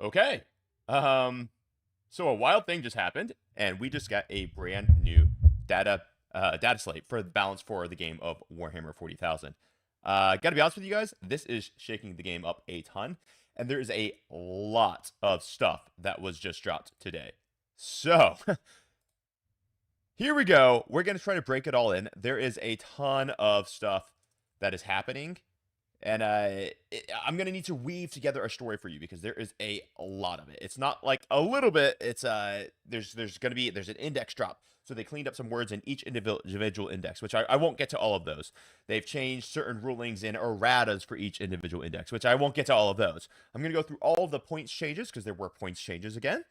Okay. So a wild thing just happened, and we just got a brand new data slate for the balance for the game of Warhammer 40,000. Gotta be honest with you guys, this is shaking the game up a ton, and there is a lot of stuff that was just dropped today. So here we go. We're gonna try to break it all in. There is a ton of stuff that is happening. And I'm gonna need to weave together a story for you because there is a lot of it. It's not like a little bit. It's there's an index drop. So they cleaned up some words in each individual index, which I won't get to all of those. They've changed certain rulings in erratas for each individual index, which I won't get to all of those. I'm gonna go through all of the points changes because there were points changes again.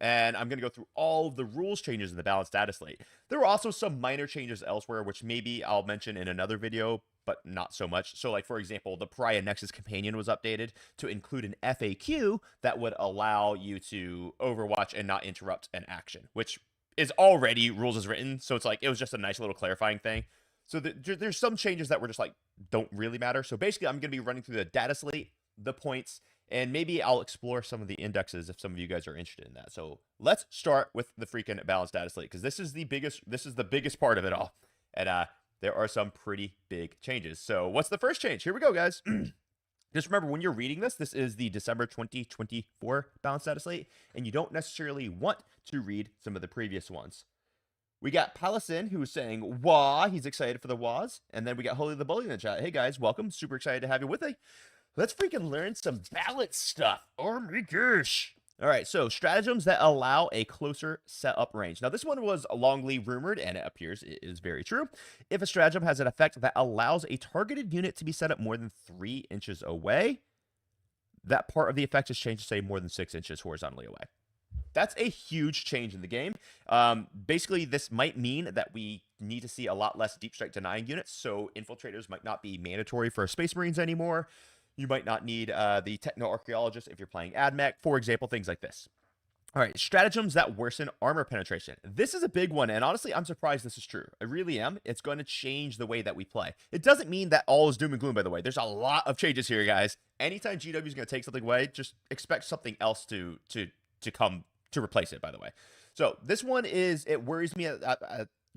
And I'm going to go through all of the rules changes in the balanced data slate. There were also some minor changes elsewhere, which maybe I'll mention in another video, but not so much. So, like, for example, the Pariah Nexus Companion was updated to include an FAQ that would allow you to overwatch and not interrupt an action, which is already rules as written. So it's like, it was just a nice little clarifying thing. So there's some changes that were just like, don't really matter. So basically, I'm going to be running through the data slate, the points, and maybe I'll explore some of the indexes if some of you guys are interested in that. So let's start with the freaking balanced data slate because this is the biggest part of it all. And there are some pretty big changes. So what's the first change? Here we go, guys. Just remember, when you're reading this, this is the December 2024 balanced data slate, and you don't necessarily want to read some of the previous ones. We got Palacin, who's saying, wah, he's excited for the wahs. And then we got Holy the Bully in the chat. Hey, guys, welcome. Super excited to have you with me. Let's freaking learn some balance stuff. Oh my gosh. All right, so stratagems that allow a closer setup range. Now, this one was longly rumored, and it appears it is very true. If a stratagem has an effect that allows a targeted unit to be set up more than 3 inches away, that part of the effect is changed to say more than 6 inches horizontally away. That's a huge change in the game. Basically, this might mean that we need to see a lot less deep strike denying units, so infiltrators might not be mandatory for Space Marines anymore. You might not need the Techno-Archaeologist if you're playing AdMech, for example, things like this. All right, stratagems that worsen armor penetration. This is a big one, and honestly, I'm surprised this is true. I really am. It's going to change the way that we play. It doesn't mean that all is doom and gloom, by the way. There's a lot of changes here, guys. Anytime GW is going to take something away, just expect something else to come to replace it, by the way. So this one it worries me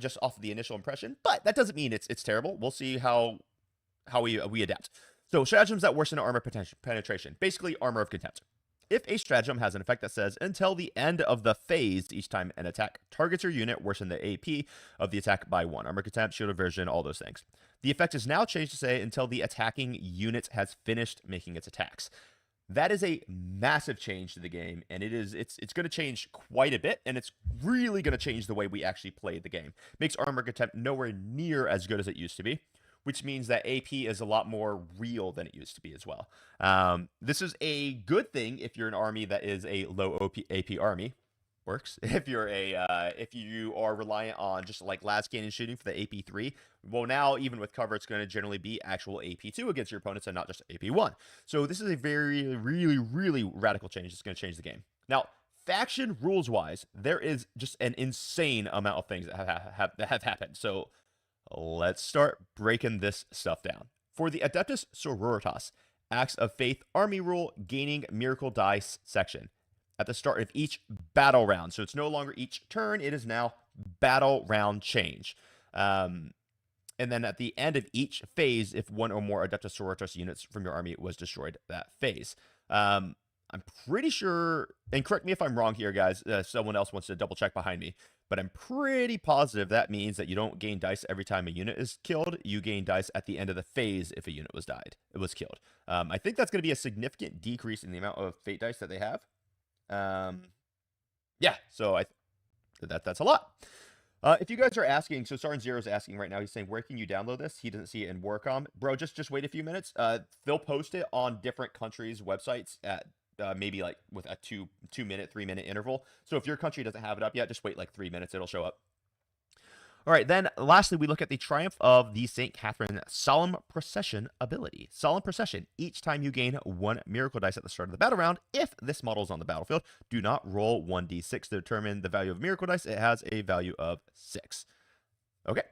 just off of the initial impression, but that doesn't mean it's terrible. We'll see how we adapt. So stratagems that worsen armor penetration, basically armor of contempt. If a stratagem has an effect that says, until the end of the phase, each time an attack targets your unit, worsen the AP of the attack by 1. Armor contempt, shield aversion, all those things. The effect is now changed to say, until the attacking unit has finished making its attacks. That is a massive change to the game, and it's going to change quite a bit, and it's really going to change the way we actually play the game. Makes armor contempt nowhere near as good as it used to be, which means that AP is a lot more real than it used to be as well. This is a good thing if you're an army that is a low AP army. Works. If you are reliant on just like last cannon shooting for the AP3, well, now even with cover, it's going to generally be actual AP2 against your opponents and not just AP1. So this is a very, really, really radical change. It's going to change the game. Now, faction rules wise, there is just an insane amount of things that have happened. So let's start breaking this stuff down. For the Adeptus Sororitas, Acts of Faith Army rule, gaining Miracle Dice section at the start of each battle round. So it's no longer each turn, it is now battle round change. And then at the end of each phase, if one or more Adeptus Sororitas units from your army was destroyed that phase. I'm pretty sure, and correct me if I'm wrong here, guys, someone else wants to double check behind me, but I'm pretty positive that means that you don't gain dice every time a unit is killed. You gain dice at the end of the phase if a unit was killed. I think that's going to be a significant decrease in the amount of fate dice that they have. Yeah, so that's a lot. If you guys are asking, so Sarn Zero is asking right now, he's saying, where can you download this? He doesn't see it in Warcom. Bro, just wait a few minutes. They'll post it on different countries' websites at maybe like with a 2-minute, 3-minute interval. So if your country doesn't have it up yet, just wait like 3 minutes, it'll show up. All right, then lastly, we look at the Triumph of the St. Catherine Solemn Procession ability. Solemn Procession. Each time you gain 1 miracle dice at the start of the battle round, if this model is on the battlefield, do not roll 1d6 to determine the value of miracle dice. It has a value of 6. Okay.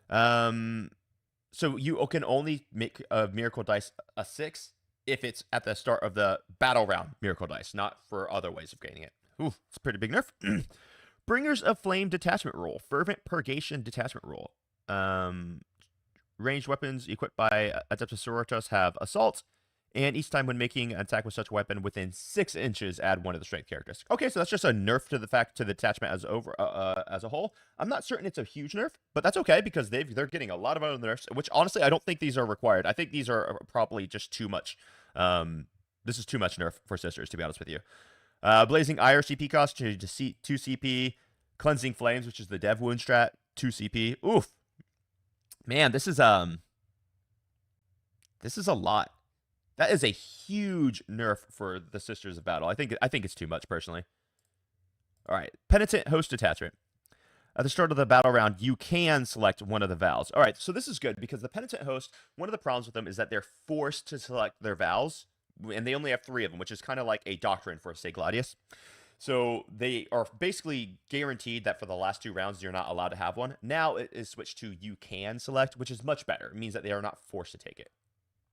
So you can only make a miracle dice a 6 if it's at the start of the battle round miracle dice, not for other ways of gaining it. Ooh, it's a pretty big nerf. Bringers of Flame detachment rule. Fervent Purgation detachment rule. Ranged weapons equipped by Adeptus Sororitas have assault, and each time when making an attack with such a weapon within 6 inches, add 1 of the strength characteristics. Okay, so that's just a nerf to the detachment as a whole. I'm not certain it's a huge nerf, but that's okay because they're getting a lot of other nerfs, which honestly I don't think these are required. I think these are probably just too much. This is too much nerf for sisters, to be honest with you. Blazing Ire CP cost to 2 CP. Cleansing Flames, which is the dev wound strat, 2 CP. Oof. Man, this is a lot. That is a huge nerf for the Sisters of Battle. I think it's too much, personally. All right. Penitent Host Detachment. At the start of the battle round, you can select one of the vows. All right, so this is good because the Penitent Host, one of the problems with them is that they're forced to select their vows, and they only have 3 of them, which is kind of like a doctrine for, say, Gladius. So they are basically guaranteed that for the last 2 rounds, you're not allowed to have one. Now it is switched to you can select, which is much better. It means that they are not forced to take it.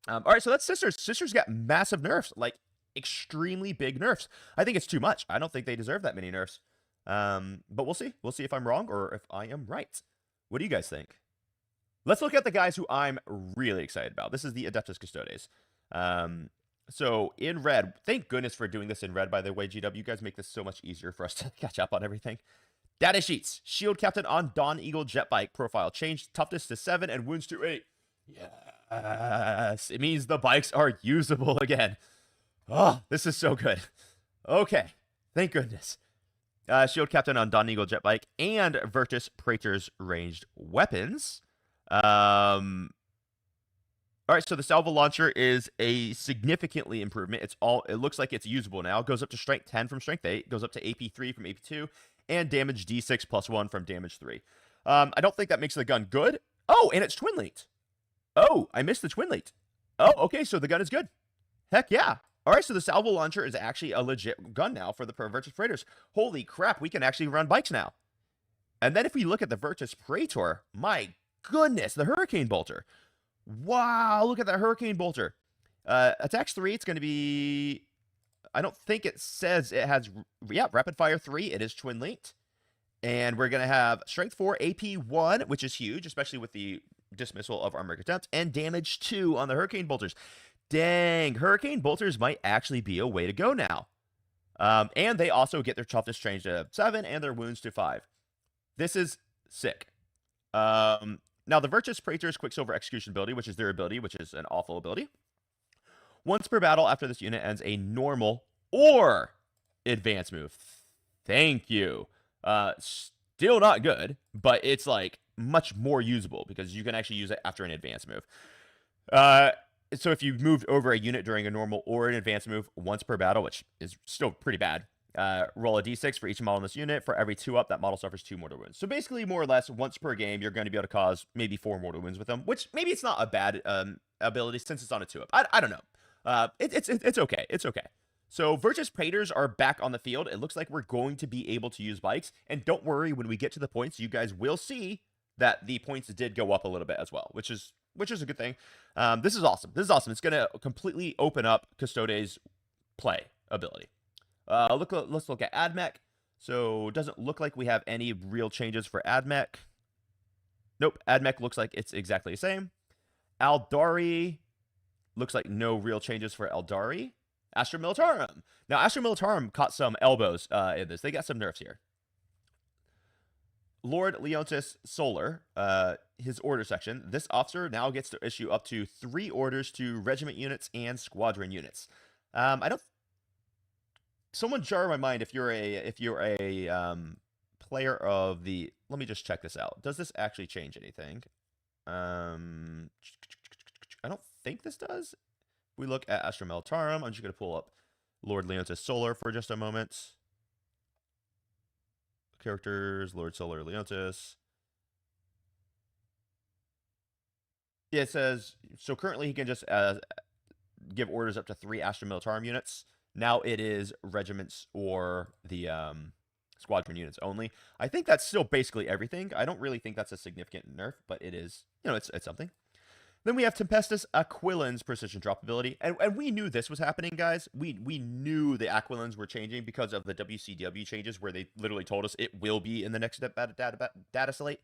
All right, so that's Sisters. Sisters got massive nerfs, like extremely big nerfs. I think it's too much. I don't think they deserve that many nerfs. But we'll see. We'll see if I'm wrong or if I am right. What do you guys think? Let's look at the guys who I'm really excited about. This is the Adeptus Custodes. So in red, thank goodness for doing this in red, by the way, GW. You guys make this so much easier for us to catch up on everything. Data sheets. Shield Captain on Dawn Eagle Jet Bike profile. Changed toughness to 7 and wounds to 8. Yes. It means the bikes are usable again. Oh, this is so good. Okay. Thank goodness. Shield Captain on Dawn Eagle Jet Bike and Virtus Praetor's ranged weapons. All right, so the salvo launcher is a significantly improvement. It looks like it's usable now. It goes up to strength 10 from strength 8, goes up to AP 3 from AP 2, and damage D6 plus 1 from damage 3. I don't think that makes the gun good. Oh, and it's twin linked. Oh, I missed the twin linked. Oh, okay, so the gun is good. Heck yeah. All right, so the salvo launcher is actually a legit gun now for the Virtus Praetors. Holy crap, we can actually run bikes now. And then if we look at the Virtus Praetor, my goodness, the Hurricane Bolter. Wow, look at that Hurricane Bolter. Attacks 3, it's going to be... I don't think it says it has... Yeah, Rapid Fire 3, it is twin linked. And we're going to have Strength 4, AP 1, which is huge, especially with the dismissal of Armored Attempt, and damage 2 on the Hurricane Bolters. Dang, Hurricane Bolters might actually be a way to go now. And they also get their toughness changed to 7 and their wounds to 5. This is sick. Now, the Virtus Praetor's Quicksilver Execution ability, which is their ability, which is an awful ability. Once per battle after this unit ends a normal or advanced move. Thank you. Still not good, but it's like much more usable because you can actually use it after an advanced move. So if you moved over a unit during a normal or an advanced move once per battle, which is still pretty bad, roll a d6 for each model in this unit. For every 2 up, that model suffers 2 mortal wounds. So basically, more or less, once per game, you're going to be able to cause maybe 4 mortal wounds with them, which maybe it's not a bad ability since it's on a 2 up. I don't know. It's okay. It's okay. So Virtus Praetors are back on the field. It looks like we're going to be able to use bikes. And don't worry, when we get to the points, you guys will see that the points did go up a little bit as well, which is a good thing. This is awesome. This is awesome. It's going to completely open up Custodes' play ability. Let's look at AdMech. So it doesn't look like we have any real changes for AdMech. Nope, AdMech looks like it's exactly the same. Aldari looks like no real changes for Aldari. Astra Militarum. Now, Astra Militarum caught some elbows in this. They got some nerfs here. Lord Leontis Solar, his order section. This officer now gets to issue up to 3 orders to regiment units and squadron units. I don't. Someone jar my mind if you're a player of the. Let me just check this out. Does this actually change anything? I don't think this does. We look at Astra Militarum. I'm just going to pull up Lord Leontis Solar for just a moment. Characters, Lord Solar Leontis. Yeah, it says, so currently he can just give orders up to 3 Astra Militarum units. Now it is regiments or the squadron units only. I think that's still basically everything. I don't really think that's a significant nerf, but it is, it's something. Then we have Tempestus Aquilon's precision drop ability. And we knew this was happening, guys. We knew the Aquilons were changing because of the WCW changes where they literally told us it will be in the next data slate,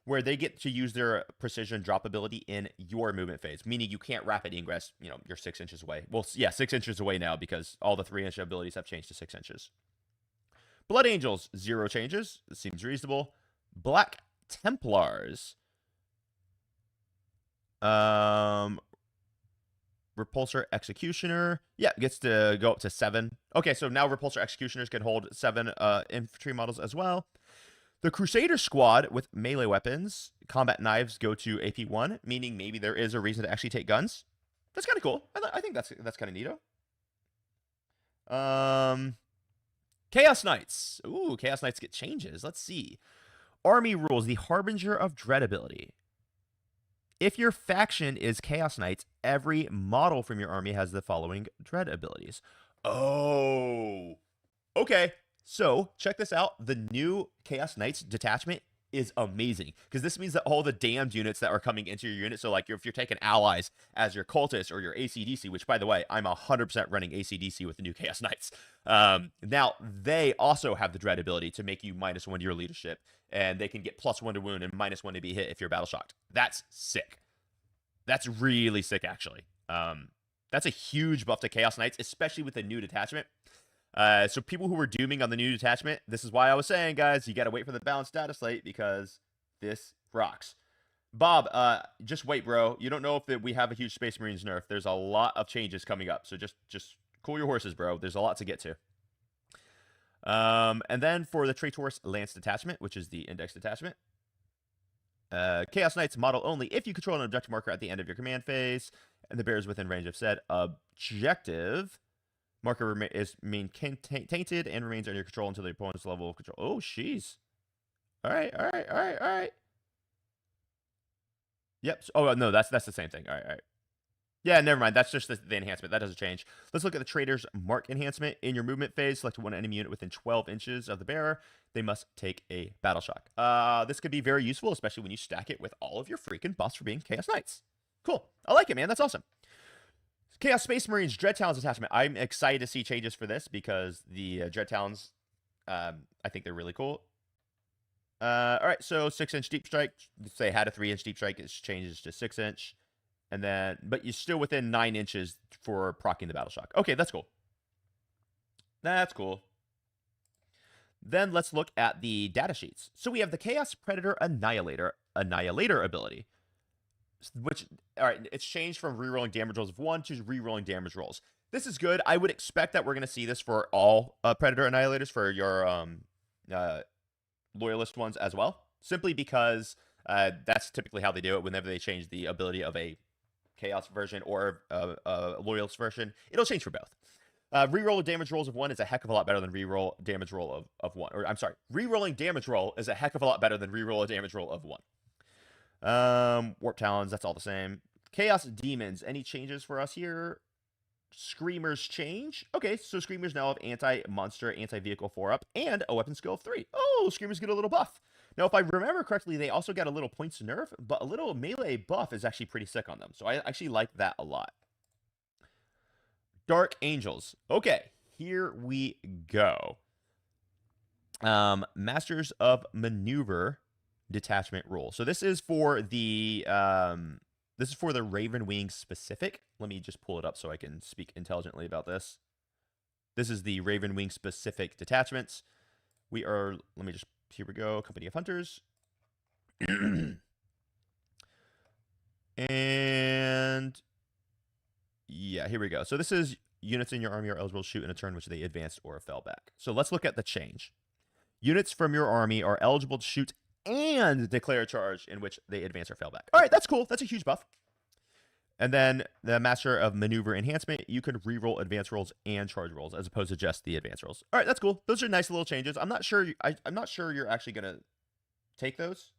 where they get to use their precision drop ability in your movement phase, meaning you can't rapid ingress, you're 6 inches away. Well, yeah, 6 inches away now because all the 3-inch abilities have changed to 6 inches. Blood Angels, 0 changes. This seems reasonable. Black Templars. Repulsor Executioner. Yeah, gets to go up to 7. Okay, so now Repulsor Executioners can hold 7 infantry models as well. The Crusader Squad with melee weapons, combat knives go to AP 1, meaning maybe there is a reason to actually take guns. That's kind of cool. I think that's kind of neato. Chaos Knights. Ooh, Chaos Knights get changes. Let's see. Army rules, the Harbinger of Dread ability. If your faction is Chaos Knights, every model from your army has the following Dread abilities. Oh, okay. So check this out. The new Chaos Knights detachment is amazing because this means that all the damned units that are coming into your unit, so like if you're taking allies as your cultists or your ACDC, which by the way, I'm 100% running ACDC with the new Chaos Knights. Now they also have the Dread ability to make you -1 to your leadership, and they can get +1 to wound and -1 to be hit if you're battle shocked. That's sick. That's really sick, actually. That's a huge buff to Chaos Knights, especially with the new detachment. So people who were dooming on the new detachment, this is why I was saying, guys, you got to wait for the balanced data slate because this rocks. Bob, just wait, bro. You don't know if we have a huge Space Marines nerf. There's a lot of changes coming up, so just cool your horses, bro. There's a lot to get to. And then for the Traitors Lance detachment, which is the index detachment, Chaos Knights model only if you control an objective marker at the end of your command phase, and the bear is within range of said objective. Marker is tainted and remains under your control until the opponent's level of control. Oh, jeez. All right. Yep. Oh, no, that's the same thing. All right. Yeah, never mind. That's just the enhancement. That doesn't change. Let's look at the Trader's Mark enhancement. In your movement phase, select one enemy unit within 12 inches of the bearer. They must take a battle shock. This could be very useful, especially when you stack it with all of your freaking buffs for being Chaos Knights. Cool. I like it, man. That's awesome. Chaos Space Marines Dread Talons attachment. I'm excited to see changes for this because the Dread Talons, I think they're really cool. All right, so 6-inch deep strike. If they had a 3-inch deep strike, it changes to 6-inch. And then, but you're still within 9 inches for proccing the battle shock. Okay, that's cool. That's cool. Then let's look at the data sheets. So we have the Chaos Predator Annihilator ability. Which, all right, it's changed from rerolling damage rolls of 1 to rerolling damage rolls. This is good. I would expect that we're going to see this for all Predator Annihilators for your Loyalist ones as well. Simply because that's typically how they do it whenever they change the ability of a Chaos version or a Loyalist version. It'll change for both. Reroll damage rolls of 1 is a heck of a lot better than reroll damage roll of 1. Or, I'm sorry, rerolling damage roll is a heck of a lot better than reroll a damage roll of 1. Warp Talons, that's all the same. Chaos Demons, any changes for us here? Screamers change. Okay, so Screamers now have anti-monster, anti-vehicle 4-up, and a weapon skill of 3. Oh, Screamers get a little buff. Now, if I remember correctly, they also got a little points nerf, but a little melee buff is actually pretty sick on them. So I actually like that a lot. Dark Angels. Okay, here we go. Masters of Maneuver detachment rule. So this is for the Raven Wing specific. Let me just pull it up so I can speak intelligently about this. This is the Raven Wing specific detachments. Here we go, Company of Hunters. And yeah, here we go. So this is units in your army are eligible to shoot in a turn which they advanced or fell back. So let's look at the change. Units from your army are eligible to shoot and declare a charge in which they advance or fail back. All right, that's cool. That's a huge buff. And then the Master of Maneuver enhancement, you can reroll advance rolls and charge rolls as opposed to just the advance rolls. All right, that's cool. Those are nice little changes. I'm not sure. I'm not sure you're actually gonna take those.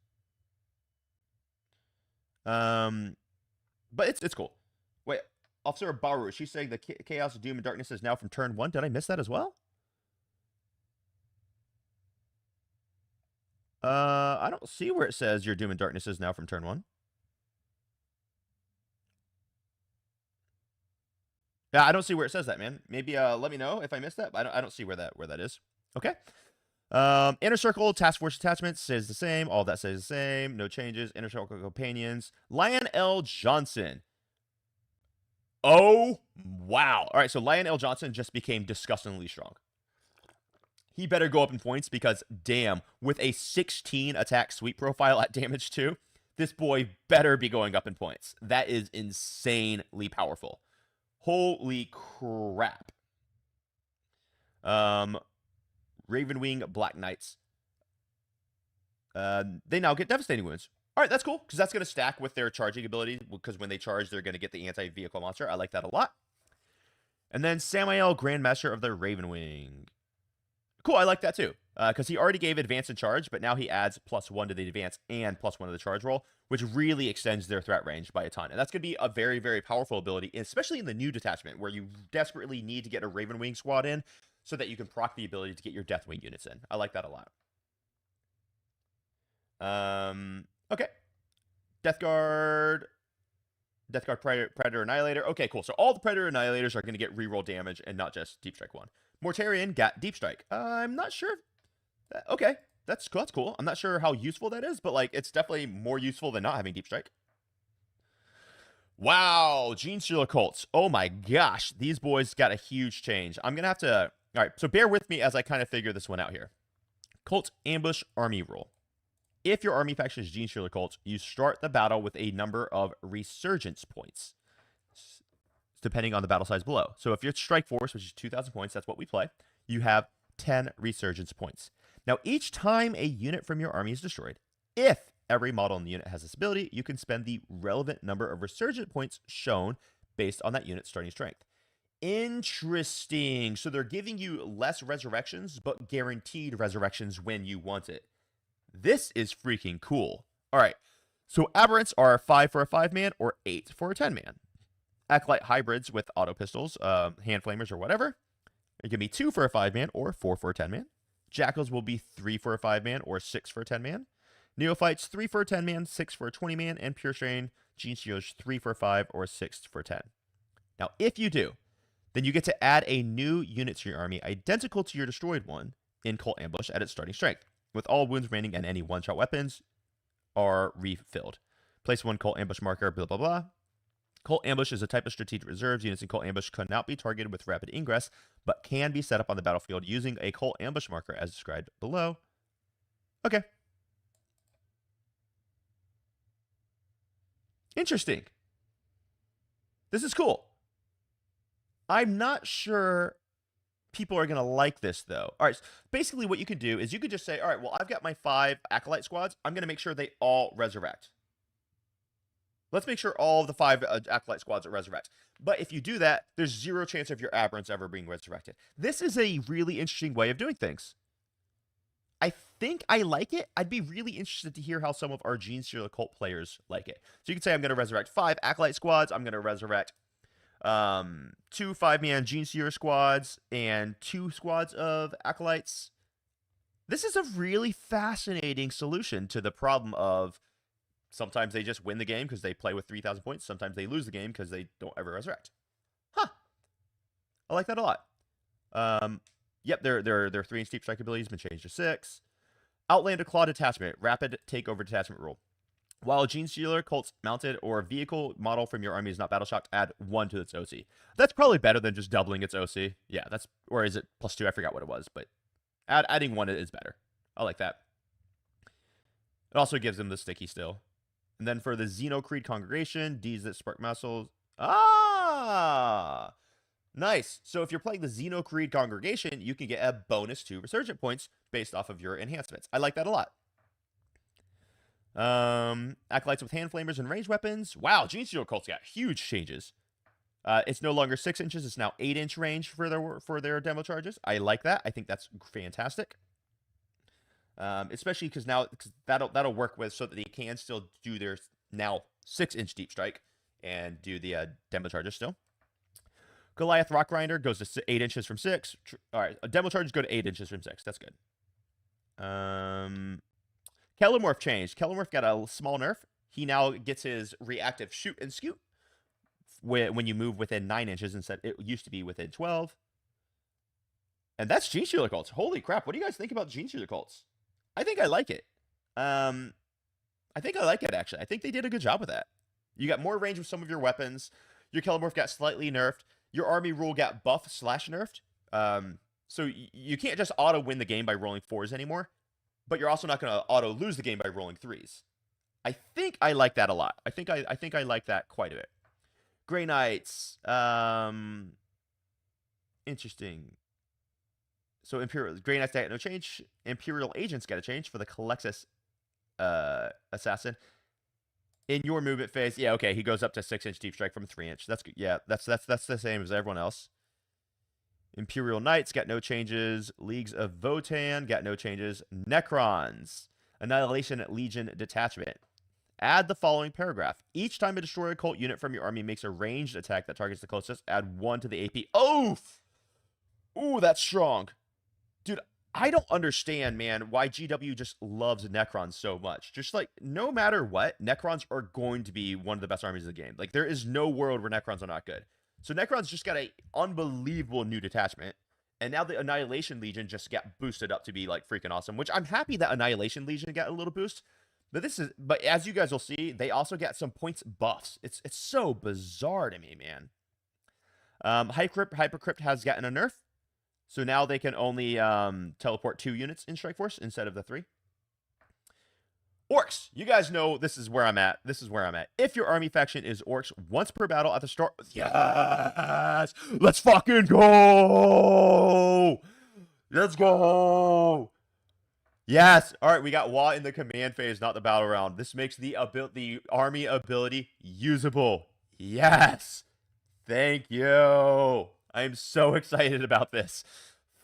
But it's cool. Wait, Officer Baru, she's saying the Chaos, Doom, and Darkness is now from turn 1. Did I miss that as well? I don't see where it says your Doom and Darkness is now from turn 1. Yeah, I don't see where it says that, man. Maybe let me know if I missed that. But I don't see where that is. Okay. Inner Circle Task Force attachments stays the same. All that stays the same. No changes. Inner Circle companions. Lion L. Johnson. Oh, wow. All right, so Lion L. Johnson just became disgustingly strong. He better go up in points because, damn, with a 16 attack sweep profile at damage 2, this boy better be going up in points. That is insanely powerful. Holy crap. Ravenwing Black Knights. They now get devastating wounds. All right, that's cool, because that's going to stack with their charging ability, because when they charge, they're going to get the anti-vehicle monster. I like that a lot. And then Samael, Grandmaster of the Ravenwing. Cool, I like that too, because he already gave advance and charge, but now he adds +1 to the advance and +1 to the charge roll, which really extends their threat range by a ton. And that's going to be a very, very powerful ability, especially in the new detachment, where you desperately need to get a Ravenwing squad in so that you can proc the ability to get your Deathwing units in. I like that a lot. Okay. Death Guard Predator Annihilator. Okay, cool. So all the Predator Annihilators are going to get reroll damage and not just Deep Strike 1. Mortarion got Deep Strike. I'm not sure. Okay, that's cool. That's cool. I'm not sure how useful that is, but like it's definitely more useful than not having Deep Strike. Wow, Genestealer Cults. Oh my gosh, these boys got a huge change. I'm gonna have to. All right, so bear with me as I kind of figure this one out here. Cult Ambush Army Rule. If your army faction is Genestealer Cults, you start the battle with a number of resurgence points, depending on the battle size below. So if you're Strike Force, which is 2,000 points, that's what we play, you have 10 resurgence points. Now, each time a unit from your army is destroyed, if every model in the unit has this ability, you can spend the relevant number of resurgent points shown based on that unit's starting strength. Interesting. So they're giving you less resurrections, but guaranteed resurrections when you want it. This is freaking cool. All right. So aberrants are 5 for a 5-man or 8 for a 10-man. Acolyte hybrids with auto pistols, hand flamers or whatever. It can be 2 for a 5-man or 4 for a 10-man. Jackals will be 3 for a 5-man or 6 for a 10-man. Neophytes 3 for a 10-man, 6 for a 20-man, and Pure Strain Genestealers 3 for a 5 or 6 for a 10. Now, if you do, then you get to add a new unit to your army identical to your destroyed one in Cult Ambush at its starting strength, with all wounds remaining and any one-shot weapons are refilled. Place 1 Cult Ambush marker, blah, blah, blah. Cult Ambush is a type of strategic reserves. Units in Cult Ambush cannot be targeted with rapid ingress, but can be set up on the battlefield using a Cult Ambush marker as described below. Okay. Interesting. This is cool. I'm not sure people are going to like this, though. All right, so basically what you could do is you could just say, all right, well, I've got my 5 Acolyte squads. I'm going to make sure they all resurrect. Let's make sure all of the 5 Acolyte squads resurrect. But if you do that, there's 0 chance of your aberrants ever being resurrected. This is a really interesting way of doing things. I think I like it. I'd be really interested to hear how some of our Genestealer Cult players like it. So you can say I'm going to resurrect 5 Acolyte squads. I'm going to resurrect 2 5-man Genestealer squads and 2 squads of Acolytes. This is a really fascinating solution to the problem of sometimes they just win the game because they play with 3,000 points. Sometimes they lose the game because they don't ever resurrect. Huh. I like that a lot. Yep, their 3-inch deep strike ability has been changed to 6. Outlander Claw Detachment, Rapid Takeover Detachment rule. While a Genestealer, Cults, Mounted, or vehicle model from your army is not battle shocked, add 1 to its OC. That's probably better than just doubling its OC. Yeah, that's, or is it +2? I forgot what it was, but adding 1 is better. I like that. It also gives them the sticky still. And then for the Xeno Creed Congregation, D's that spark muscles. Ah! Nice. So if you're playing the Xeno Creed Congregation, you can get a bonus 2 resurgent points based off of your enhancements. I like that a lot. Acolytes with hand flamers and ranged weapons. Wow, Genestealer Cults got huge changes. It's no longer 6 inches. It's now 8-inch range for their demo charges. I like that. I think that's fantastic. Especially because now that'll work with so that they can still do their now 6-inch deep strike and do the demo charges still. Goliath Rock Grinder goes to 8 inches from 6. All right, demo charges go to 8 inches from 6. That's good. Kelomorph changed. Kelomorph got a small nerf. He now gets his reactive shoot and scoot when you move within 9 inches instead. It used to be within 12. And that's Genestealer cults. Holy crap! What do you guys think about Genestealer cults? I think I like it. I think I like it, actually. I think they did a good job with that. You got more range with some of your weapons. Your Kellamorph got slightly nerfed. Your army rule got buff/nerfed. So you can't just auto win the game by rolling 4s anymore, but you're also not going to auto lose the game by rolling 3s. I think I like that a lot. I think I like that quite a bit. Grey Knights. Interesting. So Imperial Grey Knights got no change. Imperial Agents got a change for the Calexis assassin. In your movement phase, yeah, okay, he goes up to 6-inch deep strike from 3-inch. That's good. Yeah, that's the same as everyone else. Imperial Knights got no changes. Leagues of Votan got no changes. Necrons. Annihilation Legion Detachment. Add the following paragraph. Each time a destroyer cult unit from your army makes a ranged attack that targets the closest, add 1 to the AP. Oof! Ooh, that's strong. Dude, I don't understand, man, why GW just loves Necrons so much. Just like, no matter what, Necrons are going to be one of the best armies of the game. Like, there is no world where Necrons are not good. So Necrons just got an unbelievable new detachment. And now the Annihilation Legion just got boosted up to be, like, freaking awesome. Which I'm happy that Annihilation Legion got a little boost. But as you guys will see, they also got some points buffs. It's so bizarre to me, man. Hypercrypt has gotten a nerf. So now they can only teleport 2 units in Strike Force instead of the 3. Orks. You guys know this is where I'm at. If your army faction is Orks, once per battle at the start... Yes! Let's fucking go! Let's go! Yes! Alright, we got Wa in the command phase, not the battle round. This makes the army ability usable. Yes! Thank you! I am so excited about this.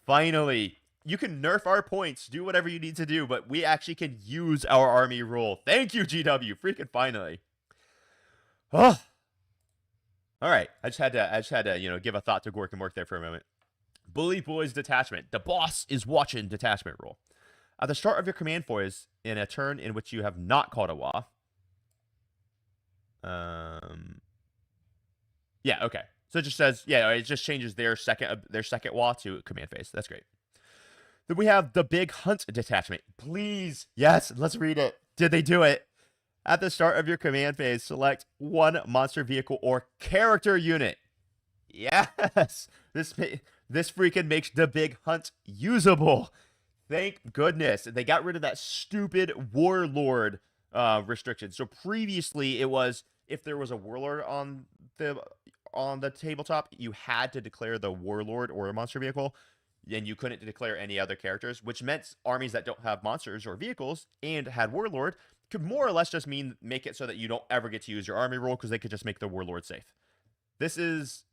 Finally, you can nerf our points, do whatever you need to do, but we actually can use our army rule. Thank you, GW. Freaking finally. Oh. All right. I just had to, give a thought to Gork and work there for a moment. Bully Boys Detachment. The boss is watching detachment rule. At the start of your command phase, in a turn in which you have not called a Wa. Yeah, okay. So it just says, yeah, it just changes their second Wa to command phase. That's great. Then we have the Big Hunt Detachment. Please. Yes, let's read it. Did they do it? At the start of your command phase, select 1 monster vehicle or character unit. Yes. This freaking makes the Big Hunt usable. Thank goodness. They got rid of that stupid Warlord restriction. So previously it was if there was a Warlord on the tabletop, you had to declare the Warlord or a monster vehicle, and you couldn't declare any other characters, which meant armies that don't have monsters or vehicles and had Warlord could more or less just make it so that you don't ever get to use your army rule because they could just make the Warlord safe. This is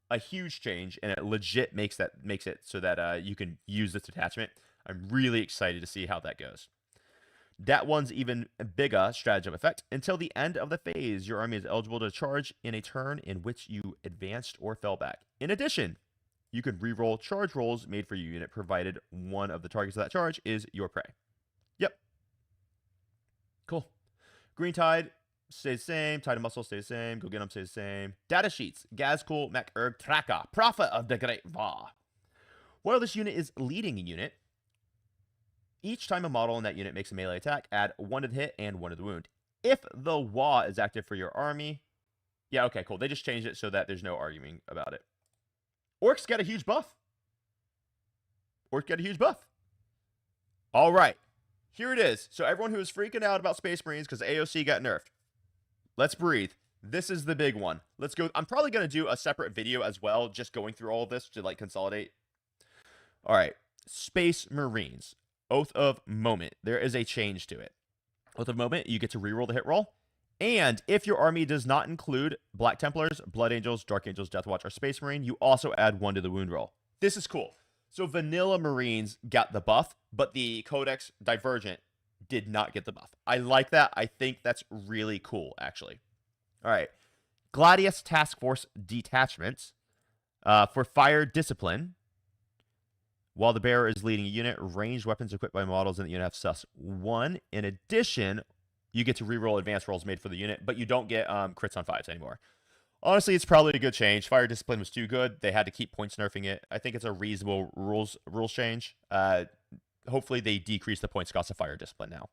a huge change, and it legit makes it so that you can use this detachment. I'm really excited to see how that goes. That one's even bigger stratagem effect. Until the end of the phase, your army is eligible to charge in a turn in which you advanced or fell back. In addition, you can reroll charge rolls made for your unit, provided one of the targets of that charge is your prey. Yep. Cool. Green Tide stays the same. Tide of Muscle stays the same. Go Get 'em stays the same. Data sheets. Gazkul Mek Erg Traka. Prophet of the Great Va. While this unit is leading a unit, each time a model in that unit makes a melee attack, add 1 to the hit and 1 to the wound. If the Wa is active for your army... Yeah, okay, cool. They just changed it so that there's no arguing about it. Orks got a huge buff. All right. Here it is. So everyone who is freaking out about Space Marines because AOC got nerfed, let's breathe. This is the big one. Let's go. I'm probably going to do a separate video as well, just going through all of this to, like, consolidate. All right. Space Marines. Oath of Moment. There is a change to it. Oath of Moment, you get to reroll the hit roll. And if your army does not include Black Templars, Blood Angels, Dark Angels, Death Watch, or Space Marine, you also add 1 to the wound roll. This is cool. So Vanilla Marines got the buff, but the Codex Divergent did not get the buff. I like that. I think that's really cool, actually. All right. Gladius Task Force Detachments. For Fire Discipline, while the bearer is leading a unit, ranged weapons equipped by models in the unit have sus 1. In addition, you get to reroll advanced rolls made for the unit, but you don't get crits on 5s anymore. Honestly, it's probably a good change. Fire Discipline was too good. They had to keep points nerfing it. I think it's a reasonable rules change. Hopefully they decrease the points cost of Fire Discipline now.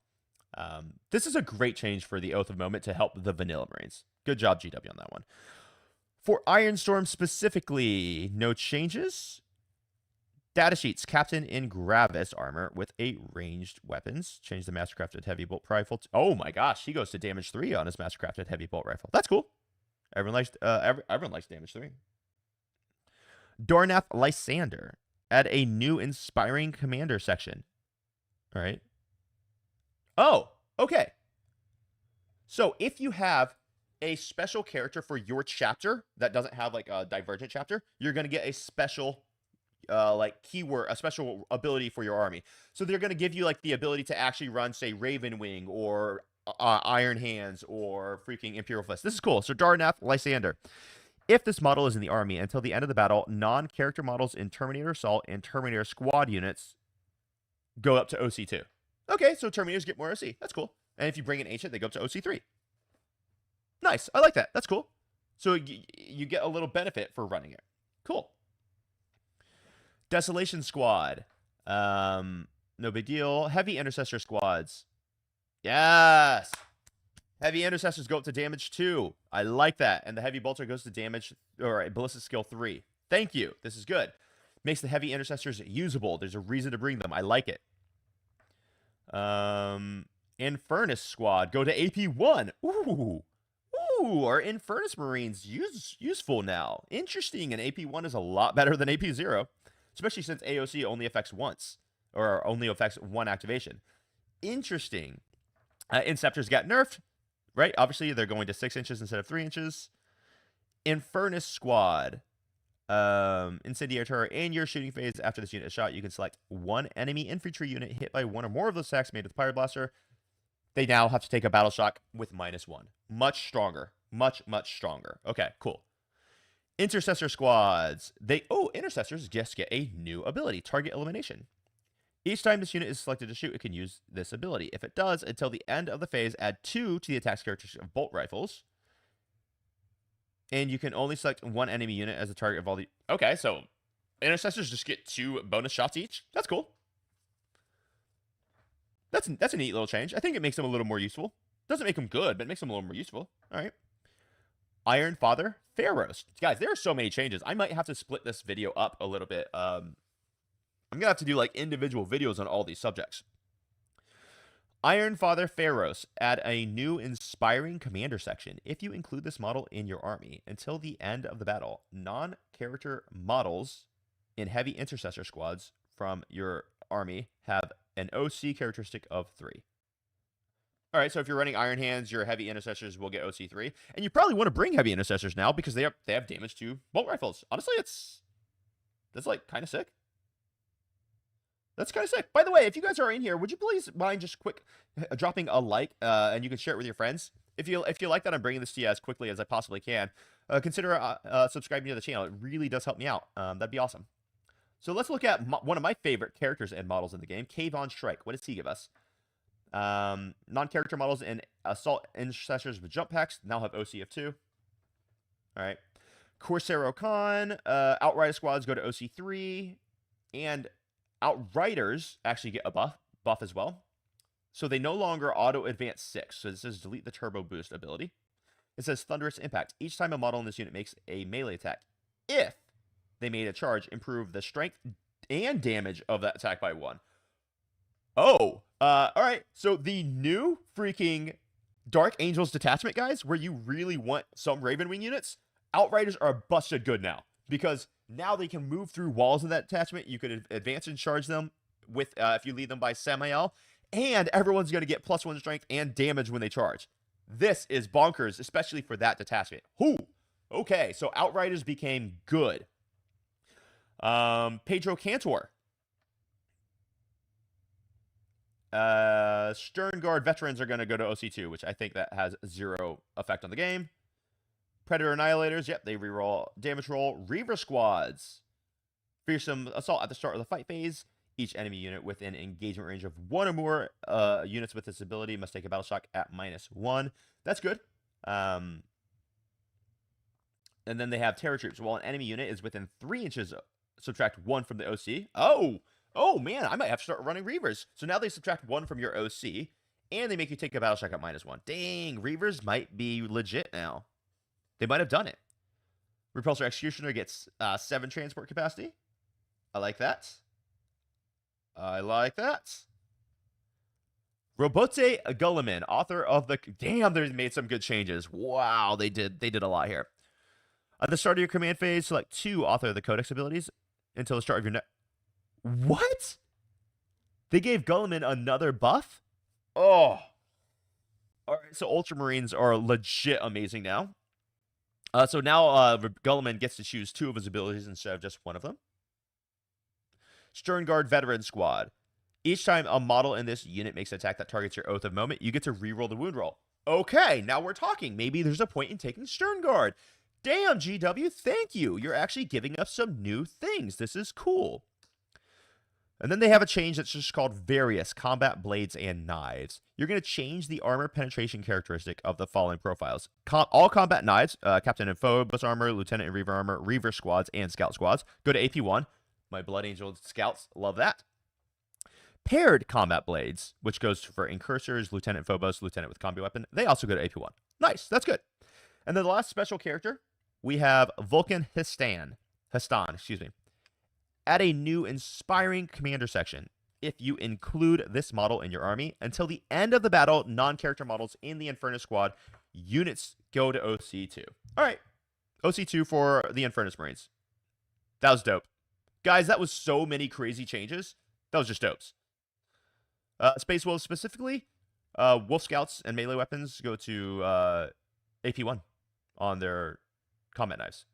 This is a great change for the Oath of Moment to help the Vanilla Marines. Good job, GW, on that one. For Ironstorm specifically, no changes. Data sheets. Captain in Gravis armor with 8 ranged weapons. Change the Mastercrafted Heavy Bolt Rifle. Oh my gosh, he goes to damage 3 on his Mastercrafted Heavy Bolt Rifle. That's cool. Everyone likes damage 3. Dornath Lysander. Add a new inspiring commander section. All right. Oh, okay. So if you have a special character for your chapter that doesn't have like a divergent chapter, you're going to get a special like keyword, a special ability for your army. So they're going to give you like the ability to actually run, say, Raven Wing or Iron Hands or freaking Imperial Fist. This is cool. So Darnath Lysander. If this model is in the army until the end of the battle, non-character models in Terminator Assault and Terminator Squad units go up to OC2. Okay, so Terminators get more OC. That's cool. And if you bring in Ancient, they go up to OC3. Nice. I like that. That's cool. So you get a little benefit for running it. Cool. Desolation Squad. No big deal. Heavy Intercessor Squads. Yes. Heavy Intercessors go up to damage 2. I like that. And the Heavy Bolter goes to damage, or Ballistic Skill 3. Thank you. This is good. Makes the Heavy Intercessors usable. There's a reason to bring them. I like it. Infernus Squad. Go to AP 1. Ooh. Ooh, our Infernus Marines useful now. Interesting. And AP 1 is a lot better than AP 0. Especially since AOC only affects once. Or only affects one activation. Interesting. Inceptors got nerfed. Right? Obviously, they're going to 6 inches instead of 3 inches. Infernus Squad. Incendiary Terror. In your shooting phase, after this unit is shot, you can select one enemy infantry unit hit by one or more of those attacks made with Pyro Blaster. They now have to take a battle shock with -1. Much stronger. Much, much stronger. Okay, cool. Intercessor Squads. Intercessors just get a new ability. Target Elimination. Each time this unit is selected to shoot, it can use this ability. If it does, until the end of the phase, add 2 to the attack's characteristic of bolt rifles. And you can only select one enemy unit as the target of all the... Okay, so Intercessors just get 2 bonus shots each. That's cool. That's a neat little change. I think it makes them a little more useful. Doesn't make them good, but it makes them a little more useful. All right. Iron Father Pharaohs. Guys, there are so many changes. I might have to split this video up a little bit. I'm going to have to do like individual videos on all these subjects. Iron Father Pharaohs. Add a new inspiring commander section. If you include this model in your army until the end of the battle, non-character models in heavy intercessor squads from your army have an OC characteristic of 3. All right, so if you're running Iron Hands, your heavy intercessors will get OC 3. And you probably want to bring heavy intercessors now because they have damage to bolt rifles. Honestly, that's like kind of sick. That's kind of sick. By the way, if you guys are in here, would you please mind just quick dropping a like, and you can share it with your friends. If you like that I'm bringing this to you as quickly as I possibly can, consider subscribing to the channel. It really does help me out. That'd be awesome. So let's look at one of my favorite characters and models in the game, Cave on Strike. What does he give us? Non-character models and Assault Intercessors with jump packs now have OC of 2. All right. Corsaro Khan, Outrider squads go to OC 3, and Outriders actually get a buff as well. So they no longer auto advance 6. So this says delete the turbo boost ability. It says Thunderous Impact. Each time a model in this unit makes a melee attack, if they made a charge, improve the strength and damage of that attack by 1. Oh, all right. So the new freaking Dark Angels detachment, guys, where you really want some Raven Wing units, Outriders are busted good now because now they can move through walls in that detachment. You could advance and charge them with if you lead them by Samael, and everyone's going to get +1 strength and damage when they charge. This is bonkers, especially for that detachment. Whoo. Okay, so Outriders became good. Pedro Cantor. Stern Guard veterans are going to go to OC2, which I think that has 0 effect on the game. Predator Annihilators, yep, they reroll damage roll. Reaver squads. Fearsome assault at the start of the fight phase. Each enemy unit within engagement range of 1 or more units with this ability must take a battle shock at -1. That's good. And then they have Terror Troops. While an enemy unit is within 3 inches, subtract 1 from the OC. Oh man, I might have to start running Reavers. So now they subtract 1 from your OC, and they make you take a battle check at -1. Dang, Reavers might be legit now. They might have done it. Repulsor Executioner gets 7 transport capacity. I like that. I like that. Robote Gulliman, author of the... Damn, they made some good changes. Wow, they did a lot here. At the start of your command phase, select 2 author of the Codex abilities until the start of your... What? They gave Gulliman another buff? Oh. All right, so Ultramarines are legit amazing now. So now Gulliman gets to choose 2 of his abilities instead of just 1 of them. Sternguard Veteran Squad. Each time a model in this unit makes an attack that targets your Oath of Moment, you get to reroll the wound roll. Okay, now we're talking. Maybe there's a point in taking Sternguard. Damn, GW, thank you. You're actually giving us some new things. This is cool. And then they have a change that's just called Various Combat Blades and Knives. You're going to change the armor penetration characteristic of the following profiles. All combat knives, Captain and Phobos armor, Lieutenant and Reaver armor, Reaver squads, and Scout squads, go to AP1. My Blood Angel scouts love that. Paired combat blades, which goes for Incursors, Lieutenant Phobos, Lieutenant with combi weapon, they also go to AP1. Nice, that's good. And then the last special character, we have Vulcan Histan, excuse me. Add a new inspiring commander section. If you include this model in your army, until the end of the battle, non-character models in the Infernus squad units go to OC2. All right, OC2 for the Infernus Marines. That was dope. Guys, that was so many crazy changes. That was just dopes. Space Wolves specifically, Wolf Scouts and melee weapons go to AP1 on their combat knives.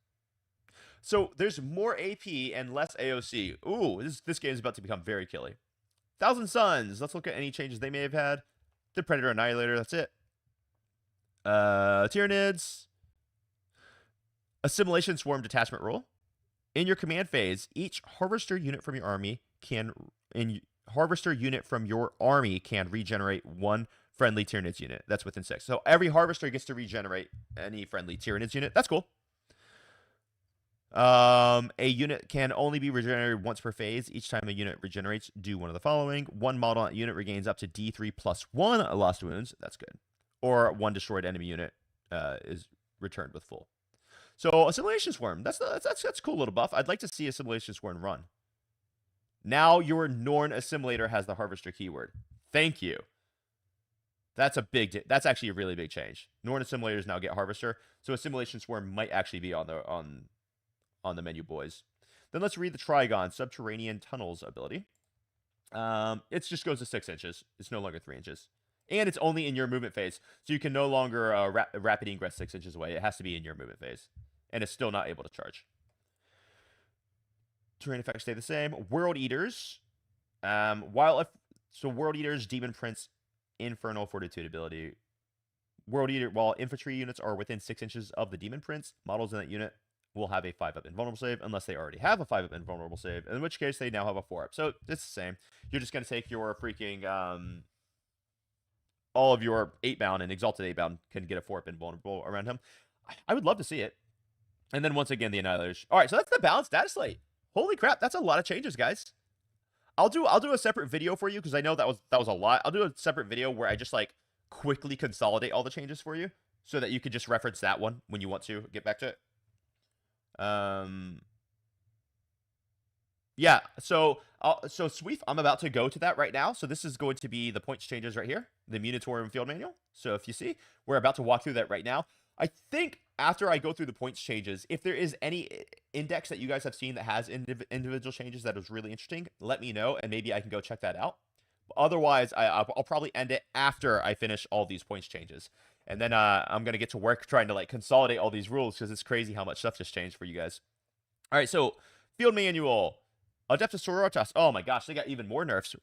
So there's more AP and less AOC. Ooh, this game is about to become very killy. Thousand Suns. Let's look at any changes they may have had. The Predator Annihilator. That's it. Tyranids. Assimilation Swarm Detachment Rule. In your command phase, each Harvester unit from your army can regenerate 1 friendly Tyranids unit. That's within 6. So every Harvester gets to regenerate any friendly Tyranids unit. That's cool. A unit can only be regenerated once per phase. Each time a unit regenerates, do one of the following. 1 model unit regains up to D3 plus 1 lost wounds. That's good. Or 1 destroyed enemy unit is returned with full. So Assimilation Swarm, that's a cool little buff. I'd like to see Assimilation Swarm run. Now your Norn Assimilator has the Harvester keyword. Thank you. That's actually a really big change. Norn Assimilators now get Harvester, so Assimilation Swarm might actually be on the menu, boys. Then let's read the Trigon Subterranean Tunnels ability. It just goes to 6 inches. It's no longer 3 inches. And it's only in your movement phase, so you can no longer rapid ingress 6 inches away. It has to be in your movement phase. And it's still not able to charge. Terrain effects stay the same. World Eaters. World Eaters, Demon Prince, Infernal Fortitude ability. World Eater, while infantry units are within 6 inches of the Demon Prince, models in that unit will have a 5-up invulnerable save unless they already have a 5-up invulnerable save, in which case they now have a 4-up. So it's the same. You're just going to take your freaking... all of your 8-bound and Exalted 8-bound can get a 4-up invulnerable around him. I would love to see it. And then once again, the Annihilators. All right, so that's the balanced data slate. Holy crap, that's a lot of changes, guys. I'll do a separate video for you because I know that was a lot. I'll do a separate video where I just like quickly consolidate all the changes for you so that you could just reference that one when you want to get back to it. Yeah, so Sweef, I'm about to go to that right now. So this is going to be the points changes right here, the Munitorum field manual. So if you see, we're about to walk through that right now. I think after I go through the points changes, if there is any index that you guys have seen that has individual changes that is really interesting, let me know, and maybe I can go check that out. Otherwise, I'll probably end it after I finish all these points changes. And then I'm going to get to work trying to like consolidate all these rules because it's crazy how much stuff just changed for you guys. All right, so field manual. Adeptus Sororitas. Oh my gosh, they got even more nerfs.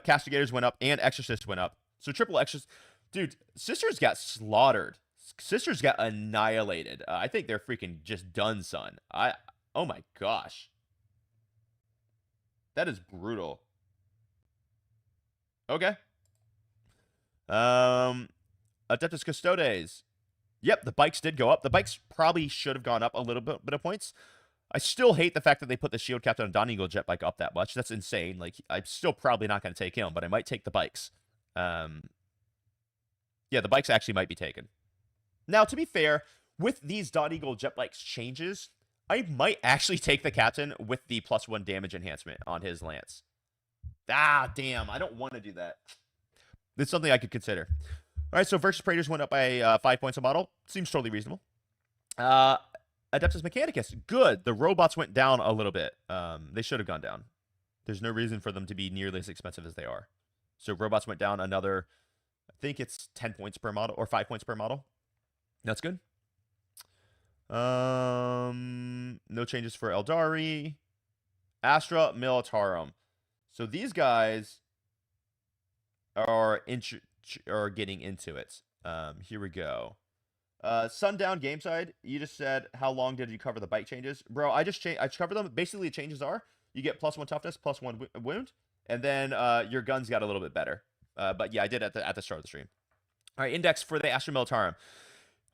Castigators went up and Exorcist went up. So triple Exorcist. Dude, Sisters got slaughtered. Sisters got annihilated. I think they're freaking just done, son. Oh my gosh. That is brutal. Okay. Adeptus Custodes. Yep, the bikes did go up. The bikes probably should have gone up a little bit of points. I still hate the fact that they put the Shield Captain on Dawn Eagle jet bike up that much. That's insane. Like, I'm still probably not going to take him, but I might take the bikes. Yeah, the bikes actually might be taken. Now, to be fair, with these Dawn Eagle jet bikes changes, I might actually take the captain with the +1 damage enhancement on his lance. Ah, damn. I don't want to do that. It's something I could consider. All right, so Versus Praetors went up by 5 points a model. Seems totally reasonable. Adeptus Mechanicus, good. The robots went down a little bit. They should have gone down. There's no reason for them to be nearly as expensive as they are. So robots went down another, I think it's 10 points per model, or 5 points per model. That's good. No changes for Eldari. Astra Munitorum. So these guys are getting into it. Here we go. Sundown game side, you just said, how long did you cover the bike changes? Bro, I covered them. Basically, the changes are, you get +1 toughness, +1 wound, and then your guns got a little bit better. But yeah, I did at the start of the stream. All right, index for the Astra Militarum.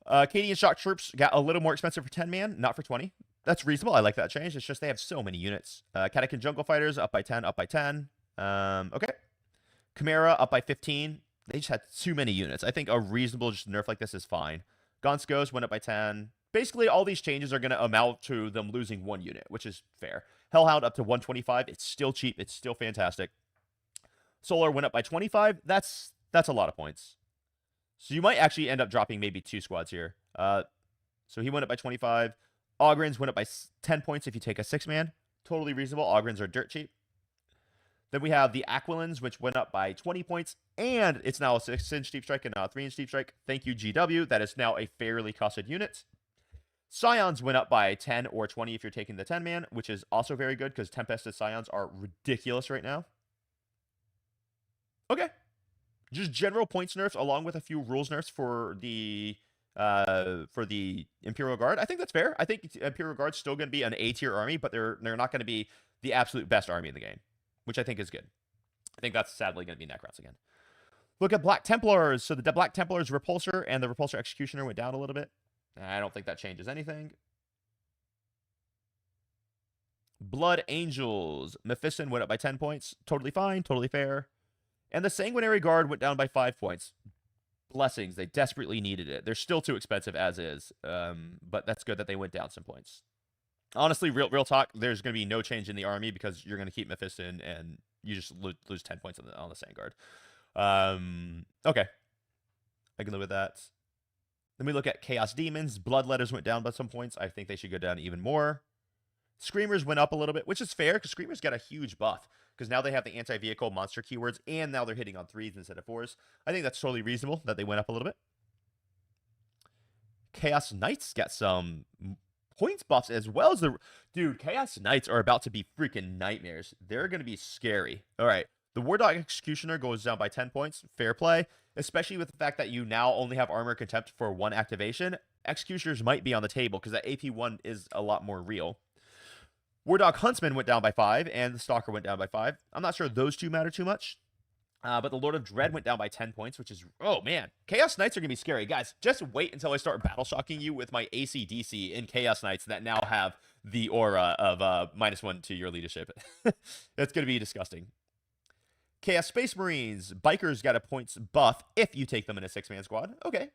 Cadian Shock Troops got a little more expensive for 10-man, not for 20. That's reasonable. I like that change. It's just they have so many units. Catacomb Jungle Fighters up by 10, up by 10. Okay. Chimera up by 15. They just had too many units. I think a reasonable just nerf like this is fine. Gonskos went up by 10. Basically, all these changes are going to amount to them losing 1 unit, which is fair. Hellhound up to 125. It's still cheap. It's still fantastic. Solar went up by 25. That's a lot of points. So you might actually end up dropping maybe 2 squads here. So he went up by 25. Ogrins went up by 10 points if you take a 6-man. Totally reasonable. Ogrins are dirt cheap. Then we have the Aquilins, which went up by 20 points, and it's now a 6-inch deep strike and not a 3-inch deep strike. Thank you, GW. That is now a fairly costed unit. Scions went up by 10 or 20 if you're taking the 10-man, which is also very good because Tempested Scions are ridiculous right now. Okay. Just general points nerfs along with a few rules nerfs for the Imperial Guard. I think that's fair. I think Imperial Guard's still going to be an A-tier army, but they're not going to be the absolute best army in the game, which I think is good. I think that's sadly going to be Necrons again. Look at Black Templars. So the Black Templars Repulsor and the Repulsor Executioner went down a little bit. I don't think that changes anything. Blood Angels. Mephiston went up by 10 points. Totally fine. Totally fair. And the Sanguinary Guard went down by 5 points. Blessings. They desperately needed it. They're still too expensive as is. But that's good that they went down some points. Honestly, real talk, there's going to be no change in the army because you're going to keep Mephiston and you just lose 10 points on the Sand Okay. I can live with that. Then we look at Chaos Demons. Bloodletters went down by some points. I think they should go down even more. Screamers went up a little bit, which is fair because Screamers got a huge buff because now they have the anti-vehicle monster keywords and now they're hitting on 3s instead of 4s. I think that's totally reasonable that they went up a little bit. Chaos Knights got some points buffs as well as the... Dude, Chaos Knights are about to be freaking nightmares. They're going to be scary. All right. The War Dog Executioner goes down by 10 points. Fair play. Especially with the fact that you now only have Armor Contempt for 1 activation. Executioners might be on the table because that AP1 is a lot more real. War Dog Huntsman went down by 5, and the Stalker went down by 5. I'm not sure those two matter too much. But the Lord of Dread went down by 10 points, which is... Oh, man. Chaos Knights are going to be scary. Guys, just wait until I start battle shocking you with my AC/DC in Chaos Knights that now have the aura of -1 to your leadership. That's going to be disgusting. Chaos Space Marines. Bikers got a points buff if you take them in a 6-man squad. Okay.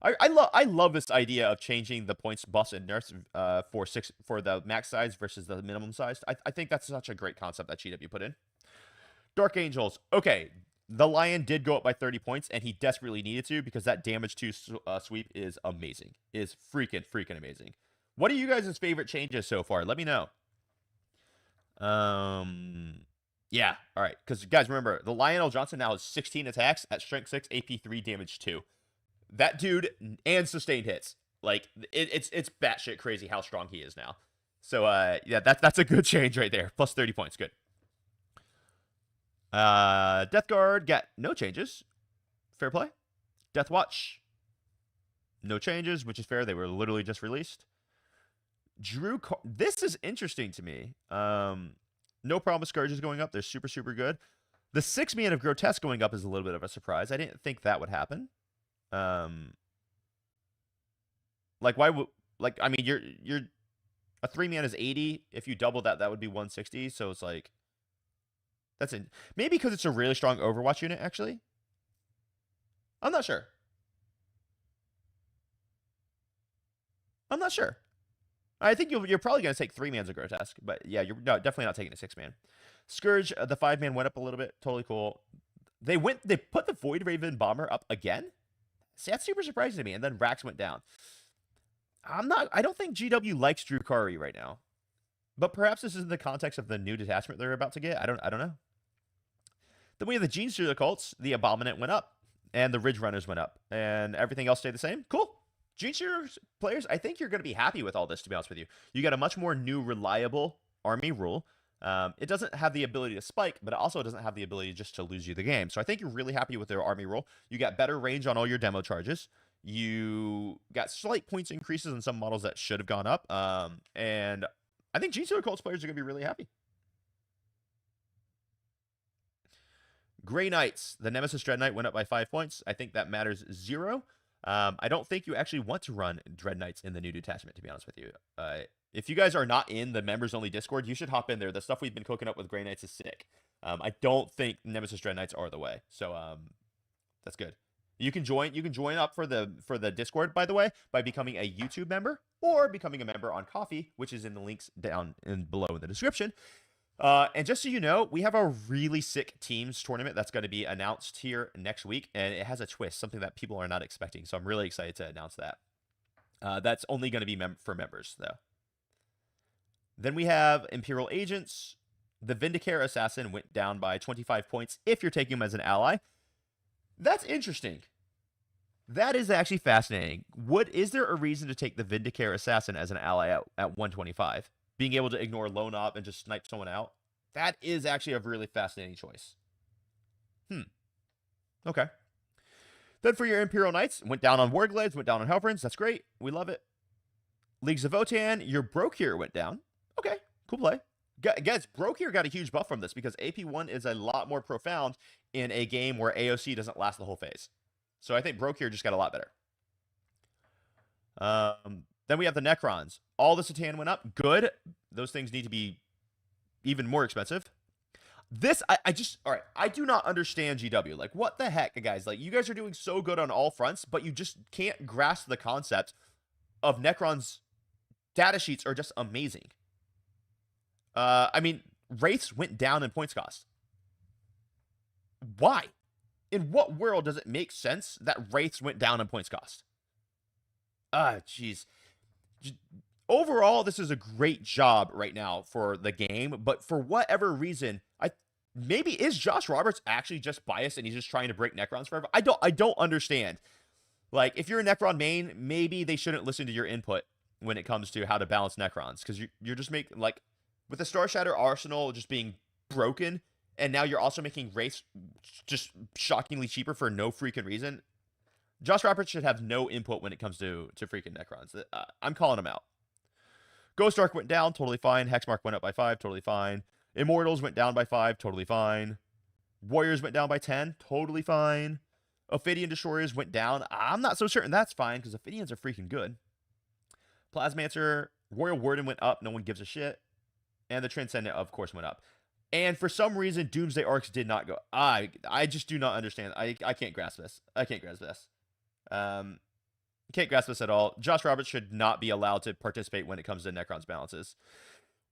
I love this idea of changing the points buffs and nerfs for the max size versus the minimum size. I think that's such a great concept that GW put in. Dark Angels. Okay, the Lion did go up by 30 points, and he desperately needed to because that damage to sweep is amazing. Is freaking amazing. What are you guys' favorite changes so far? Let me know. Yeah, all right. Because, guys, remember, the Lionel Johnson now has 16 attacks at Strength 6, AP 3, Damage 2. That dude, and sustained hits. Like, it's batshit crazy how strong he is now. So, yeah, that's a good change right there. Plus 30 points, good. Death Guard got no changes. Fair play. Death Watch, no changes, which is fair. They were literally just released. This is interesting to me. No problem with Scourges going up. They're super good. The 6-man of Grotesque going up is a little bit of a surprise. I didn't think that would happen. Like, why would, like, I mean, you're a 3-man is 80. If you double that, that would be 160. So it's like, that's it. Maybe because it's a really strong Overwatch unit, actually. I'm not sure. I'm not sure. I think you're probably going to take 3-man's a grotesque, but yeah, you're definitely not taking a 6-man. Scourge, the 5-man went up a little bit. Totally cool. They put the Void Raven Bomber up again. See, that's super surprising to me. And then Rax went down. I don't think GW likes Drukari right now. But perhaps this is in the context of the new detachment they're about to get. I don't know. Then we have the Genestealer cults. The Abominant went up. And the Ridge Runners went up. And everything else stayed the same. Cool. Genestealer players, I think you're going to be happy with all this, to be honest with you. You got a much more new, reliable army rule. It doesn't have the ability to spike, but it also doesn't have the ability just to lose you the game. So I think you're really happy with their army rule. You got better range on all your demo charges. You got slight points increases in some models that should have gone up. And I think Genestealer cults players are going to be really happy. Grey Knights. The Nemesis Dread Knight went up by 5 points. I think that matters 0. I don't think you actually want to run Dread Knights in the new detachment, to be honest with you. If you guys are not in the members-only Discord, you should hop in there. The stuff we've been cooking up with Grey Knights is sick. I don't think Nemesis Dread Knights are the way, so that's good. You can join up for the Discord, by the way, by becoming a YouTube member or becoming a member on Coffee, which is in the links down below in the description. And just so you know, we have a really sick teams tournament that's going to be announced here next week, and it has a twist, something that people are not expecting. So I'm really excited to announce that. That's only going to be for members, though. Then we have Imperial Agents. The Vindicare Assassin went down by 25 points if you're taking him as an ally. That's interesting. That is actually fascinating. Is there a reason to take the Vindicare Assassin as an ally at 125? Being able to ignore Lone Op and just snipe someone out? That is actually a really fascinating choice. Okay. Then for your Imperial Knights, went down on Warglaives, went down on Hellbrinds. That's great. We love it. Leagues of Votann, your Brokir went down. Okay, cool play. Guys, Brokir got a huge buff from this because AP1 is a lot more profound in a game where AOC doesn't last the whole phase. So I think Brokir just got a lot better. Then we have the Necrons. All the Satan went up. Good. Those things need to be even more expensive. This, all right, I do not understand GW. Like, what the heck, guys? Like, you guys are doing so good on all fronts, but you just can't grasp the concept of Necrons. Data sheets are just amazing. I mean, Wraiths went down in points cost. Why? In what world does it make sense that Wraiths went down in points cost? Jeez. Overall, this is a great job right now for the game, but for whatever reason, maybe is Josh Roberts actually just biased and he's just trying to break Necrons forever? I don't understand. Like, if you're a Necron main, maybe they shouldn't listen to your input when it comes to how to balance Necrons, because you're just making, like, with the Star Shatter arsenal just being broken, and now you're also making Wraiths just shockingly cheaper for no freaking reason. Josh Roberts should have no input when it comes to freaking Necrons. I'm calling him out. Ghost Ark went down, totally fine. Hexmark went up by 5, totally fine. Immortals went down by 5, totally fine. Warriors went down by 10, totally fine. Ophidian Destroyers went down. I'm not so certain that's fine, because Ophidians are freaking good. Plasmancer, Royal Warden went up, no one gives a shit. And the Transcendent, of course, went up. And for some reason, Doomsday Orks did not go. I just do not understand. I can't grasp this. Can't grasp this at all. Josh Roberts should not be allowed to participate when it comes to Necrons balances.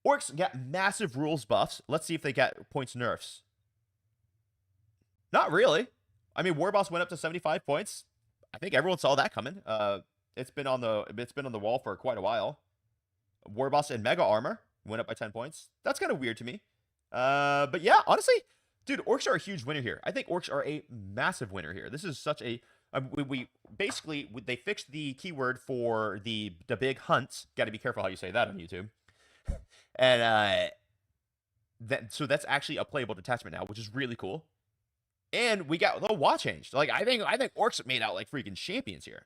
Orks got massive rules buffs. Let's see if they got points nerfs. Not really. I mean, Warboss went up to 75 points. I think everyone saw that coming. It's been on the wall for quite a while. Warboss and Mega Armor went up by 10 points. That's kind of weird to me. But yeah, honestly, dude, Orks are a huge winner here. I think Orks are a massive winner here. This is such a they fixed the keyword for the big hunts. Got to be careful how you say that on YouTube. And so that's actually a playable detachment now, which is really cool. And we got the watch changed. Like, I think Orks made out like freaking champions here.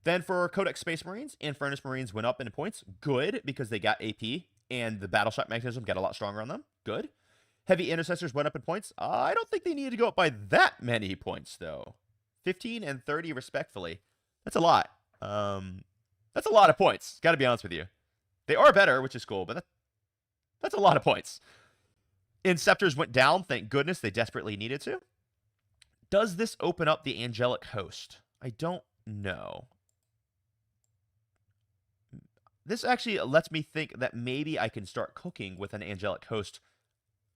Then for Codex Space Marines and Furnace Marines went up in points. Good, because they got AP and the battle shot mechanism got a lot stronger on them. Good. Heavy Intercessors went up in points. I don't think they needed to go up by that many points, though. 15 and 30, respectfully. That's a lot. That's a lot of points. Got to be honest with you. They are better, which is cool, but that's a lot of points. Inceptors went down. Thank goodness. They desperately needed to. Does this open up the angelic host? I don't know. This actually lets me think that maybe I can start cooking with an angelic host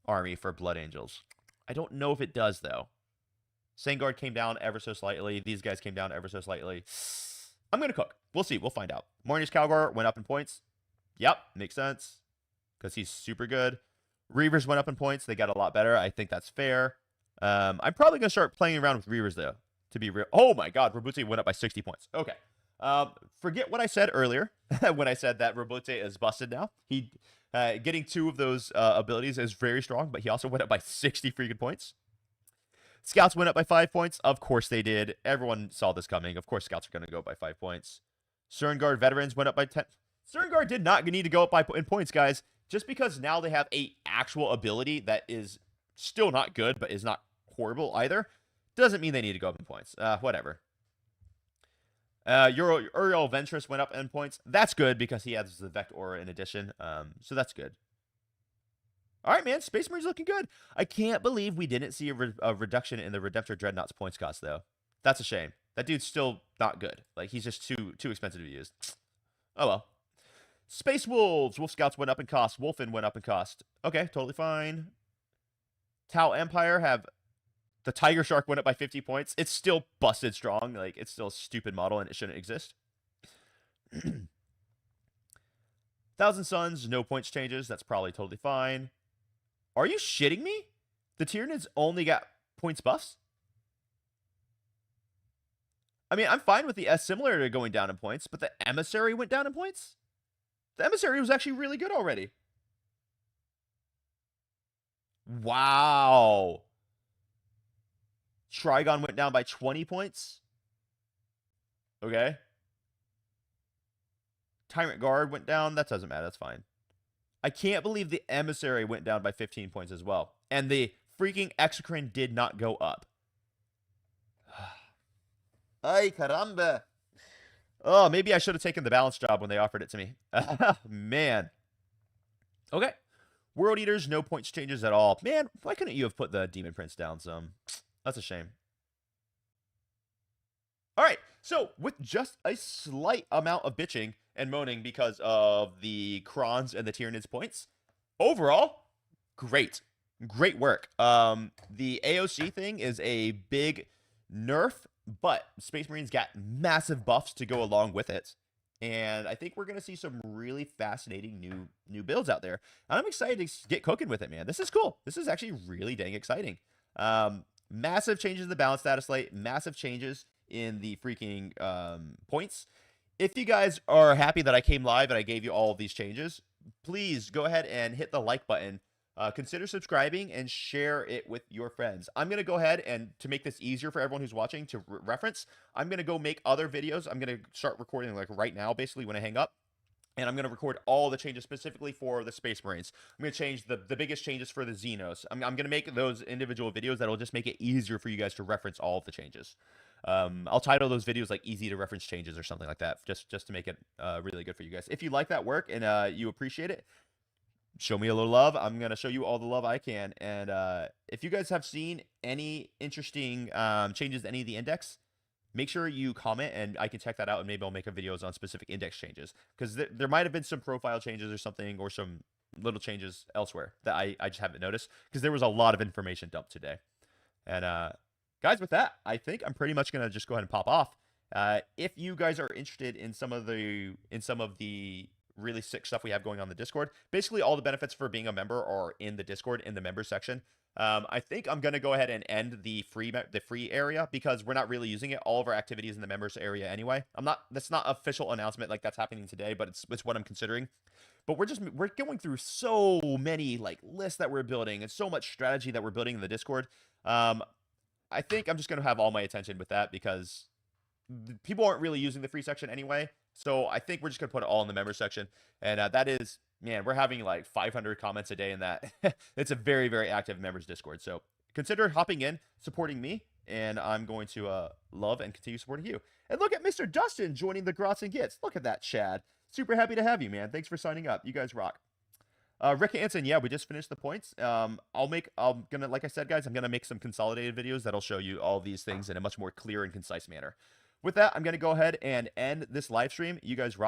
army for Blood Angels. I don't know if it does, though. Sangard came down ever so slightly. These guys came down ever so slightly. I'm going to cook. We'll see. We'll find out. Morning's Calgar went up in points. Yep, makes sense. Because he's super good. Reavers went up in points. They got a lot better. I think that's fair. I'm probably going to start playing around with Reavers, though, to be real. Oh, my God. Roboute went up by 60 points. Okay. Forget what I said earlier when I said that Roboute is busted now. He getting 2 of those abilities is very strong, but he also went up by 60 freaking points. Scouts went up by 5 points. Of course they did. Everyone saw this coming. Of course Scouts are going to go by 5 points. Cerngard Veterans went up by 10. Cerngard did not need to go up in points, guys. Just because now they have a actual ability that is still not good, but is not horrible either, doesn't mean they need to go up in points. Whatever. Uriel Ventress went up in points. That's good because he has the Vect Aura in addition. So that's good. All right, man. Space Marine's looking good. I can't believe we didn't see a reduction in the Redemptor Dreadnought's points cost, though. That's a shame. That dude's still not good. Like, he's just too expensive to be used. Oh, well. Space Wolves. Wolf Scouts went up in cost. Wolfen went up in cost. Okay, totally fine. Tau Empire have... The Tiger Shark went up by 50 points. It's still busted strong. Like, it's still a stupid model, and it shouldn't exist. Thousand Suns, no points changes. That's probably totally fine. Are you shitting me? The Tyranids only got points buffs? I mean, I'm fine with the Assimilator going down in points, but the Emissary went down in points? The Emissary was actually really good already. Wow. Trigon went down by 20 points. Okay. Tyrant Guard went down. That doesn't matter. That's fine. I can't believe the Emissary went down by 15 points as well. And the freaking Exocrine did not go up. Ay, caramba. Oh, maybe I should have taken the balance job when they offered it to me. Man. Okay. World Eaters, no points changes at all. Man, why couldn't you have put the Demon Prince down some? That's a shame. All right. So, with just a slight amount of bitching and moaning because of the Krons and the Tyranids points, overall, great. Great work. The AOC thing is a big nerf, but Space Marines got massive buffs to go along with it. And I think we're going to see some really fascinating new builds out there. And I'm excited to get cooking with it, man. This is cool. This is actually really dang exciting. Massive changes in the balance Dataslate. Massive changes in the freaking points. If you guys are happy that I came live and I gave you all of these changes, please go ahead and hit the like button. Consider subscribing and share it with your friends. I'm going to go ahead and to make this easier for everyone who's watching to reference, I'm going to go make other videos. I'm going to start recording like right now, basically when I hang up. And I'm going to record all the changes specifically for the Space Marines. I'm going to change the biggest changes for the Xenos. I'm going to make those individual videos that will just make it easier for you guys to reference all of the changes. I'll title those videos like easy to reference changes or something like that, just to make it really good for you guys. If you like that work and you appreciate it, show me a little love. I'm going to show you all the love I can. And if you guys have seen any interesting changes to any of the index, make sure you comment and I can check that out and maybe I'll make a videos on specific index changes. Because there might have been some profile changes or something or some little changes elsewhere that I just haven't noticed. Because there was a lot of information dumped today. And guys, with that, I think I'm pretty much going to just go ahead and pop off. If you guys are interested in some of the really sick stuff we have going on in the Discord. Basically, all the benefits for being a member are in the Discord in the members section. I think I'm gonna go ahead and end the free area because we're not really using it. All of our activities in the members area anyway. That's not official announcement like that's happening today, but it's what I'm considering. But we're going through so many like lists that we're building and so much strategy that we're building in the Discord. I think I'm just gonna have all my attention with that because people aren't really using the free section anyway. So I think we're just going to put it all in the member section. And that is, man, we're having like 500 comments a day in that. It's a very, very active members Discord. So consider hopping in, supporting me. and I'm going to love and continue supporting you. And look at Mr. Dustin joining the Grots and Gits. Look at that, Chad. Super happy to have you, man. Thanks for signing up. You guys rock. Rick Anson, yeah, we just finished the points. I'm gonna, like I said, guys, I'm gonna make some consolidated videos that'll show you all these things in a much more clear and concise manner. With that, I'm gonna go ahead and end this live stream. You guys rock.